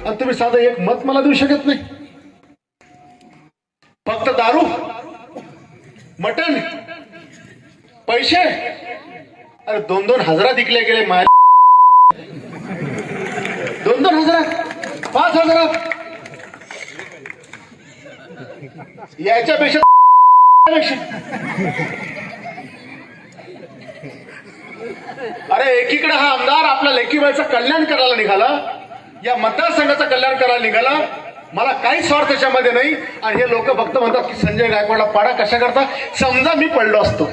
आणि तुम्ही साधं एक मत मला देऊ शकत नाही. फक्त दारू, मटण, पैसे. अरे 2-2 हजारात विकले गेले. 2-2 हजारात, 5 हजारात, याच्यापेक्षा अरे एकीकडे हा आमदार आपल्या लेकीबाईचं कल्याण करायला निघाला, या मतदारसंघाचं कल्याण करायला निघाला. मला काही स्वार्थ त्याच्यामध्ये नाही. आणि हे लोक फक्त म्हणतात की संजय गायकवाडला पाडा कशा करता. समजा मी पडलो असतो,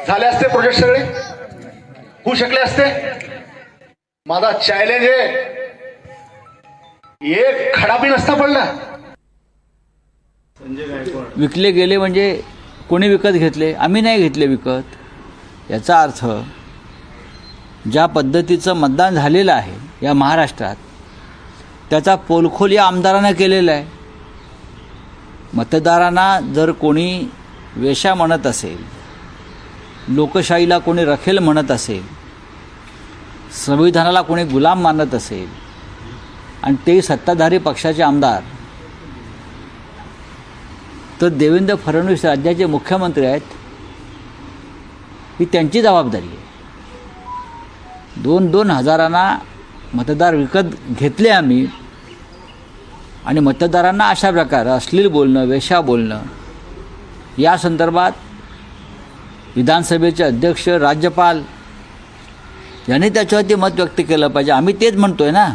झाले असते प्रोजेक्ट सगळे, होऊ शकले असते. माझा चॅलेंज आहे, एक खडा बी नसता पडला. विकले गेले म्हणजे कोणी विकत घेतले? आम्ही नाही घेतले विकत. याचा अर्थ ज्या पद्धतीचं मतदान झालेलं आहे या महाराष्ट्रात, त्याचा पोलखोल या आमदारानं केलेला आहे. मतदारांना जर कोणी वेश्या म्हणत असेल, लोकशाहीला कोणी रखेल म्हणत असेल, संविधानाला कोणी गुलाम मानत असेल, आणि ते सत्ताधारी पक्षाचे आमदार, तर देवेंद्र फडणवीस राज्याचे मुख्यमंत्री आहेत, ही त्यांची जबाबदारी आहे. 2-2 हजारांना मतदार विकत घेतले आम्ही, आणि मतदारांना अशा प्रकारे अश्लील बोलणं, वेश्या बोलणं, या संदर्भात विधानसभेचे अध्यक्ष, राज्यपाल यांनी त्याच्यावरती मत व्यक्त केलं पाहिजे. आम्ही तेच म्हणतोय ना.